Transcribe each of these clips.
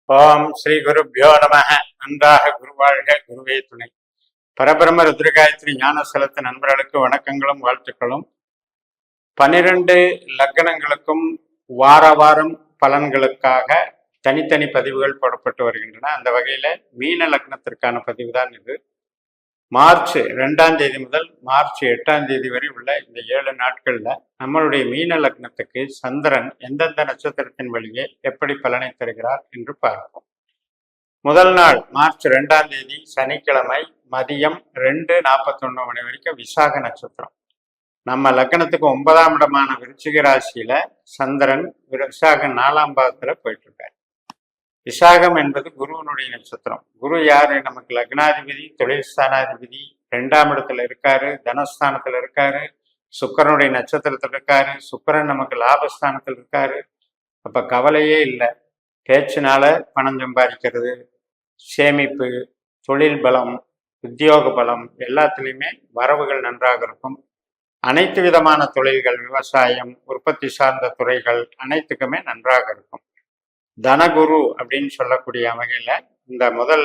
ஓம் ஸ்ரீ குருப்யோ நம. நன்றாக குருவாழ்க, குருவே துணை. பரபிரம ருத்ரகாயத்ரி ஞான செலுத்த நண்பர்களுக்கு வணக்கங்களும் வாழ்த்துக்களும். 12 லக்னங்களுக்கும் வார வாரம் பலன்களுக்காக தனித்தனி பதிவுகள் போடப்பட்டு வருகின்றன. அந்த வகையில மீன லக்னத்திற்கான பதிவு தான் இது. மார்ச் 2ஆம் தேதி முதல் மார்ச் 8ஆம் தேதி வரை உள்ள இந்த 7 நாட்கள்ல நம்மளுடைய மீன லக்னத்துக்கு சந்திரன் எந்தெந்த நட்சத்திரத்தின் வழியே எப்படி பலனை தருகிறார் என்று பார்ப்போம். முதல் நாள் மார்ச் 2ஆம் தேதி சனிக்கிழமை மதியம் 2:41 மணி வரைக்கும் விசாக நட்சத்திரம். நம்ம லக்னத்துக்கு 9ஆம் இடமான விருச்சிக ராசியில சந்திரன் விசாக 4ஆம் பாவத்துல போயிட்டு இருக்காரு. விசாகம் என்பது குருவனுடைய நட்சத்திரம். குரு யாரு? நமக்கு லக்னாதிபதி, தொழில் ஸ்தானாதிபதி. 2ஆம் இடத்துல இருக்காரு, தனஸ்தானத்துல இருக்காரு, சுக்கரனுடைய நட்சத்திரத்துல இருக்காரு. சுக்கரன் நமக்கு லாபஸ்தானத்தில் இருக்காரு. அப்ப கவலையே இல்லை. பேச்சினால பணம் சம்பாதிக்கிறது, சேமிப்பு, தொழில் பலம், உத்தியோக பலம் எல்லாத்துலேயுமே வரவுகள் நன்றாக இருக்கும். அனைத்து விதமான தொழில்கள், விவசாயம், உற்பத்தி சார்ந்த துறைகள் அனைத்துக்குமே நன்றாக இருக்கும். தனகுரு அப்படின்னு சொல்லக்கூடிய வகையில இந்த முதல்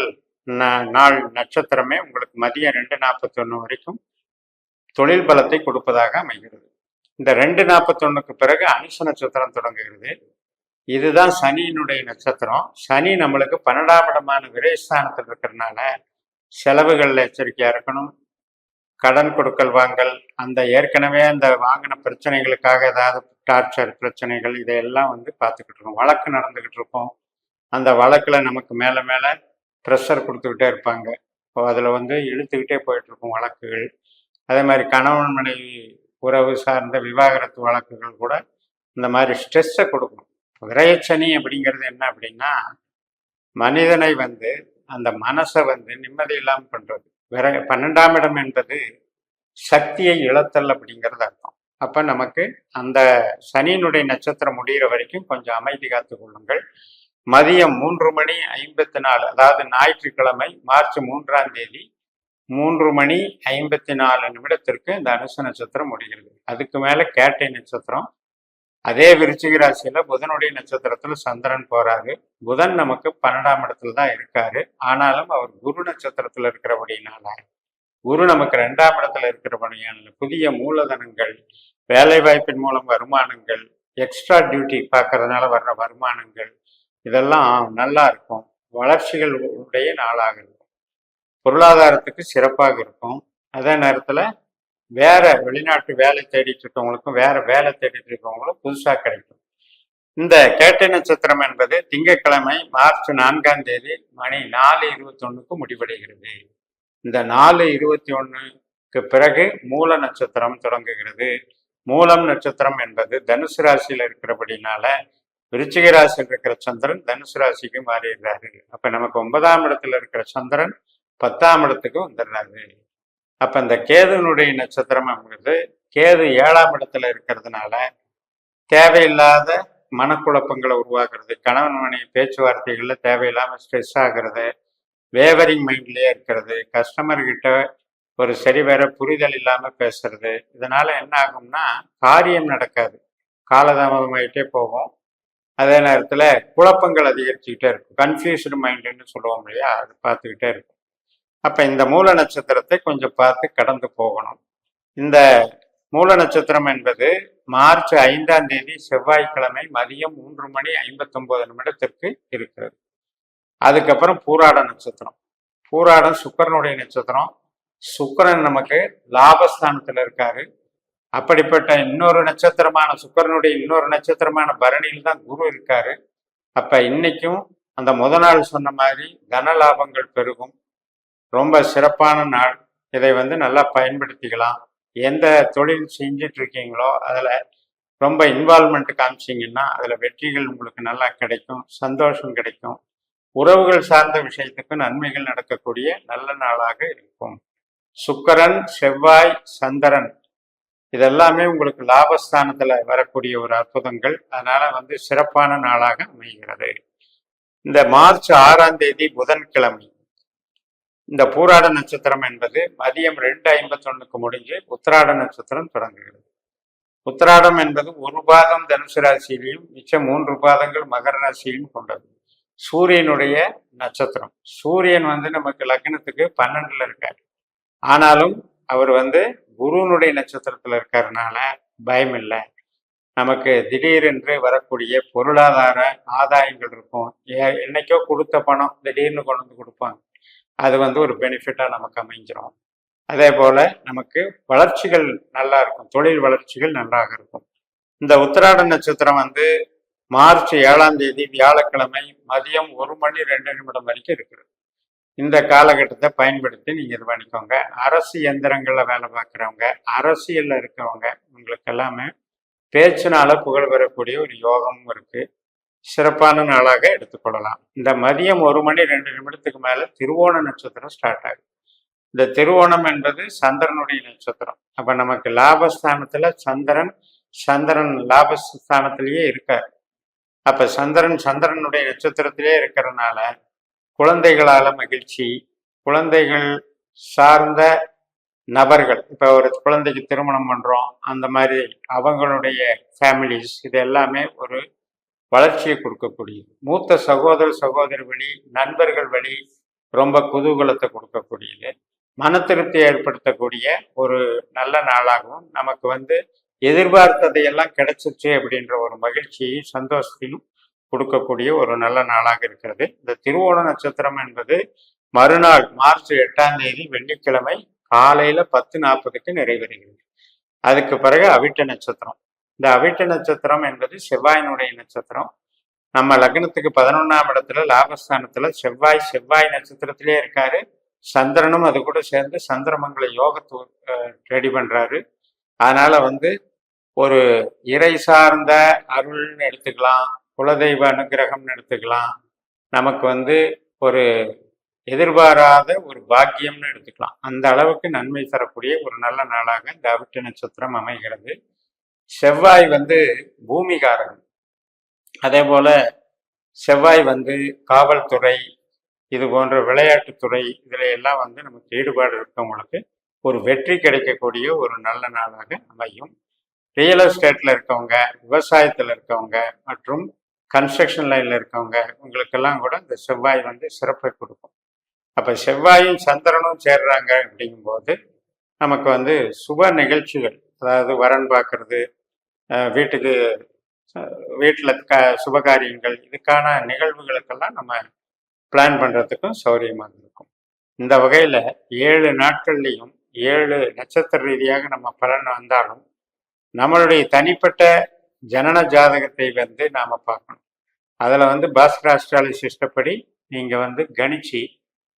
நாள் நட்சத்திரமே உங்களுக்கு மதியம் 2:41 வரைக்கும் தொழில் பலத்தை கொடுப்பதாக அமைகிறது. இந்த 2:41க்கு பிறகு அனுச நட்சத்திரம் தொடங்குகிறது. இதுதான் சனியினுடைய நட்சத்திரம். சனி நம்மளுக்கு 12ஆம் இடமான விரயஸ்தானத்தில் இருக்கிறதுனால செலவுகள்ல எச்சரிக்கையா இருக்கணும். கடன் கொடுக்கல் வாங்கல், அந்த ஏற்கனவே அந்த வாங்கின பிரச்சனைகளுக்காக ஏதாவது டார்ச்சர் பிரச்சனைகள் இதையெல்லாம் பார்த்துக்கிட்டு இருக்கோம். வழக்கு நடந்துகிட்டு இருக்கோம். அந்த வழக்குல நமக்கு மேல மேல ப்ரெஷர் கொடுத்துக்கிட்டே இருப்பாங்க. இப்போ அதுல இழுத்துக்கிட்டே போயிட்டு இருக்கும் வழக்குகள். அதே மாதிரி கணவன் மனைவி உறவு சார்ந்த விவாகரத்து வழக்குகள் கூட இந்த மாதிரி ஸ்ட்ரெஸ்ஸை கொடுக்கும். விரயச்சனி அப்படிங்கிறது என்ன அப்படின்னா, மனிதனை அந்த மனசை நிம்மதி இல்லாமல் பண்றது. 12ஆம் இடம் என்பது சக்தியை இழத்தல் அப்படிங்கிறது அர்த்தம். அப்ப நமக்கு அந்த சனியினுடைய நட்சத்திரம் முடிகிற வரைக்கும் கொஞ்சம் அமைதி காத்து கொள்ளுங்கள். மதியம் 3:54, அதாவது ஞாயிற்றுக்கிழமை மார்ச் 3ஆம் தேதி 3:54 இந்த அனுச நட்சத்திரம் முடிகிறது. அதுக்கு மேல கேட்டை நட்சத்திரம். அதே விருச்சிக ராசியில புதனுடைய நட்சத்திரத்துல சந்திரன் போறாரு. புதன் நமக்கு 12ஆம் இடத்துல தான் இருக்காரு. ஆனாலும் அவர் குரு நட்சத்திரத்துல இருக்கிறபடினால, குரு நமக்கு 2ஆம் இடத்துல இருக்கிறபடியால புதிய மூலதனங்கள், வேலை வாய்ப்பின் மூலம் வருமானங்கள், எக்ஸ்ட்ரா டியூட்டி பார்க்கறதுனால வர்ற வருமானங்கள் இதெல்லாம் நல்லா இருக்கும். வளர்ச்சிகள் உடைய நாளாக இருக்கும். பொருளாதாரத்துக்கு சிறப்பாக இருக்கும். அதே நேரத்துல வேற வெளிநாட்டு வேலை தேடிட்டு இருக்கவங்களுக்கும் வேற வேலை தேடிட்டு இருக்கவங்களும் புதுசா கிடைக்கும். இந்த கேட்டை நட்சத்திரம் என்பது திங்கட்கிழமை மார்ச் 4ஆம் தேதி மணி 4:21 முடிவடைகிறது. இந்த 4:21 பிறகு மூல நட்சத்திரம் தொடங்குகிறது. மூலம் நட்சத்திரம் என்பது தனுசு ராசியில இருக்கிறபடினால விருச்சிக ராசியில் இருக்கிற சந்திரன் தனுசு ராசிக்கு மாறிடுறாரு. அப்ப நமக்கு 9ஆம் இடத்துல இருக்கிற சந்திரன் 10ஆம் இடத்துக்கு வந்துடுறாரு. அப்ப இந்த கேதுனுடைய நட்சத்திரம் அப்படிங்கிறது, கேது 7ஆம் இடத்துல இருக்கிறதுனால தேவையில்லாத மனக்குழப்பங்களை உருவாக்குறது, கணவன் மனைவி பேச்சுவார்த்தைகள்ல தேவையில்லாம ஸ்ட்ரெஸ் ஆகுறது, வேவரிங் மைண்ட்லயே இருக்கிறது, கஸ்டமர்கிட்ட ஒரு சரிவர புரிதல் இல்லாம பேசுறது. இதனால என்ன ஆகும்னா காரியம் நடக்காது, காலதாமதமாயிட்டே போகும். அதே நேரத்துல குழப்பங்கள் அதிகரிச்சுக்கிட்டே இருக்கும். கன்ஃபியூஸ்டு மைண்டுன்னு சொல்லுவோம் இல்லையா, அது பார்த்துக்கிட்டே இருக்கும். அப்ப இந்த மூல நட்சத்திரத்தை கொஞ்சம் பார்த்து கடந்து போகணும். இந்த மூல நட்சத்திரம் என்பது மார்ச் 5ஆம் தேதி செவ்வாய்க்கிழமை மதியம் 3:59 இருக்கிறது. அதுக்கப்புறம் பூராட நட்சத்திரம். பூராடம் சுக்கரனுடைய நட்சத்திரம். சுக்கரன் நமக்கு லாபஸ்தானத்துல இருக்காரு. அப்படிப்பட்ட இன்னொரு நட்சத்திரமான சுக்கரனுடைய இன்னொரு நட்சத்திரமான பரணியில் தான் குரு இருக்காரு. அப்ப இன்னைக்கும் அந்த நாள் சொன்ன மாதிரி தன லாபங்கள் பெருகும். ரொம்ப சிறப்பான நாள். இதை நல்லா பயன்படுத்திக்கலாம். எந்த தொழில் செஞ்சிட்டு இருக்கீங்களோ அதுல ரொம்ப இன்வால்மெண்ட் காமிச்சிங்கன்னா அதுல வெற்றிகள் உங்களுக்கு நல்லா கிடைக்கும், சந்தோஷம் கிடைக்கும். உறவுகள் சார்ந்த விஷயத்துக்கு நன்மைகள் நடக்கக்கூடிய நல்ல நாளாக இருக்கும். சுக்கரன், செவ்வாய், சந்திரன் இதெல்லாமே உங்களுக்கு லாபஸ்தானத்துல வரக்கூடிய ஒரு அற்புதங்கள். அதனால சிறப்பான நாளாக அமைகிறது. இந்த மார்ச் 6ஆம் தேதி புதன்கிழமை இந்த பூராட நட்சத்திரம் என்பது மதியம் 2:51 முடிஞ்சு உத்திராட நட்சத்திரம் தொடங்குகிறது. உத்திராடம் என்பது ஒரு பாதம் தனுசு ராசியிலையும் மிச்சம் 3 பாதங்கள் மகர ராசியிலும் கொண்டது. சூரியனுடைய நட்சத்திரம். சூரியன் வந்து நமக்கு லக்னத்துக்கு 12ல இருக்கார். ஆனாலும் அவர் வந்து குருனுடைய நட்சத்திரத்துல இருக்கிறதுனால பயம் இல்லை. நமக்கு திடீரென்று வரக்கூடிய பொருளாதார ஆதாயங்கள் இருக்கும். என்னைக்கோ கொடுத்த பணம் திடீர்னு கொண்டு வந்து கொடுப்பாங்க. அது வந்து ஒரு பெனிஃபிட்டா நமக்கு அமைஞ்சிரும். அதே போல நமக்கு வளர்ச்சிகள் நல்லா இருக்கும். தொழில் வளர்ச்சிகள் நன்றாக இருக்கும். இந்த உத்திராட நட்சத்திரம் வந்து மார்ச் 7ஆம் தேதி வியாழக்கிழமை மதியம் 1:02 வரைக்கும் இருக்கிறது. இந்த காலகட்டத்தை பயன்படுத்தி நீங்க இது பண்ணிக்கோங்க. அரசு இயந்திரங்கள்ல வேலை பார்க்குறவங்க, அரசியல்ல இருக்கிறவங்க, உங்களுக்கு எல்லாமே பேச்சினால புகழ் பெறக்கூடிய ஒரு யோகமும் இருக்கு. சிறப்பான நாளாக எடுத்துக்கொள்ளலாம். இந்த மதியம் 1:02 மேல திருவோண நட்சத்திரம் ஸ்டார்ட் ஆகுது. இந்த திருவோணம் என்பது சந்திரனுடைய நட்சத்திரம். அப்ப நமக்கு லாபஸ்தானத்துல சந்திரன் லாபஸ்தானத்திலேயே இருக்கார். அப்ப சந்திரனுடைய நட்சத்திரத்திலே இருக்கிறதுனால குழந்தைகளால மகிழ்ச்சி, குழந்தைகள் சார்ந்த நபர்கள், இப்ப ஒரு குழந்தைக்கு திருமணம் பண்றோம், அந்த மாதிரி அவங்களுடைய ஃபேமிலிஸ், இது எல்லாமே ஒரு வளர்ச்சியை கொடுக்கக்கூடியது. மூத்த சகோதரி வழி, நண்பர்கள் வழி ரொம்ப குதூகலத்தை கொடுக்கக்கூடியது. மன திருப்தி ஏற்படுத்தக்கூடிய ஒரு நல்ல நாளாகவும், நமக்கு வந்து எதிர்பார்த்ததையெல்லாம் கிடைச்சிச்சு அப்படின்ற ஒரு மகிழ்ச்சியையும் சந்தோஷத்தையும் கொடுக்கக்கூடிய ஒரு நல்ல நாளாக இருக்கிறது. இந்த திருவோண நட்சத்திரம் என்பது மறுநாள் மார்ச் 8ஆம் தேதி வெள்ளிக்கிழமை காலையில 10:40க்கு நிறைவேறுகிறது. அதுக்கு பிறகு அவிட்ட நட்சத்திரம். இந்த அவிட்ட நட்சத்திரம் என்பது செவ்வாயினுடைய நட்சத்திரம். நம்ம லக்னத்துக்கு 11ஆம் இடத்துல லாபஸ்தானத்துல செவ்வாய் நட்சத்திரத்திலே இருக்காரு. சந்திரனும் அது கூட சேர்ந்து சந்திரமங்கல யோகத்தை ரெடி பண்றாரு. அதனால வந்து ஒரு இறை சார்ந்த அருள்னு எடுத்துக்கலாம், குலதெய்வ அனுகிரகம்னு எடுத்துக்கலாம், நமக்கு வந்து ஒரு எதிர்பாராத ஒரு பாக்கியம்னு எடுத்துக்கலாம். அந்த அளவுக்கு நன்மை தரக்கூடிய ஒரு நல்ல நாளாக இந்த அவிட்ட நட்சத்திரம் அமைகிறது. செவ்வாய் வந்து பூமிகாரகன். அதே போல செவ்வாய் வந்து காவல்துறை, இது போன்ற விளையாட்டுத்துறை, இதுல எல்லாம் வந்து நமக்கு ஈடுபாடு இருக்கவங்களுக்கு ஒரு வெற்றி கிடைக்கக்கூடிய ஒரு நல்ல நாளாக அமையும். ரியல் எஸ்டேட்ல இருக்கவங்க, விவசாயத்துல இருக்கவங்க மற்றும் கன்ஸ்ட்ரக்ஷன் லைன்ல இருக்கவங்க, உங்களுக்கெல்லாம் கூட இந்த செவ்வாய் வந்து சிறப்பை கொடுக்கும். அப்ப செவ்வாயும் சந்திரனும் சேர்றாங்க அப்படிங்கும்போது நமக்கு வந்து சுப நிகழ்ச்சிகள், அதாவது வரன் பார்க்கறது, வீட்டில் சுபகாரியங்கள், இதுக்கான நிகழ்வுகளுக்கெல்லாம் நம்ம பிளான் பண்றதுக்கும் சௌரியமாக இருக்கும். இந்த வகையில 7 நாட்கள்லையும் 7 நட்சத்திர ரீதியாக நம்ம பலன் வந்தாலும் நம்மளுடைய தனிப்பட்ட ஜனன ஜாதகத்தை வந்து நாம பார்க்கணும். அதுல வந்து பாஸ்கர் ஆஸ்ட்ராலஜி சிஸ்டப்படி நீங்க வந்து கணிச்சு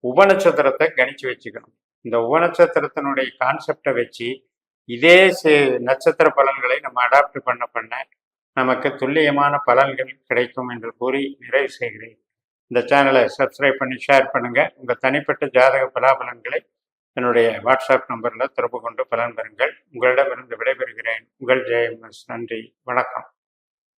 உபநட்சத்திரத்தை கணிச்சு வச்சுக்கணும். இந்த உபநட்சத்திரத்தினுடைய கான்செப்டை வச்சு இதே நட்சத்திர பலன்களை நம்ம அடாப்ட் பண்ண நமக்கு துல்லியமான பலன்கள் கிடைக்கும் என்று கூறி நிறைவு செய்கிறேன். இந்த சேனலை சப்ஸ்கிரைப் பண்ணி ஷேர் பண்ணுங்க. உங்க தனிப்பட்ட ஜாதக பலாபலன்களை என்னுடைய வாட்ஸ்அப் நம்பர்ல தொடர்பு கொண்டு பலன் பெறுங்கள். உங்களிடமிருந்து விடைபெறுகிறேன். உங்கள் ஜெயம்எஸ். நன்றி, வணக்கம்.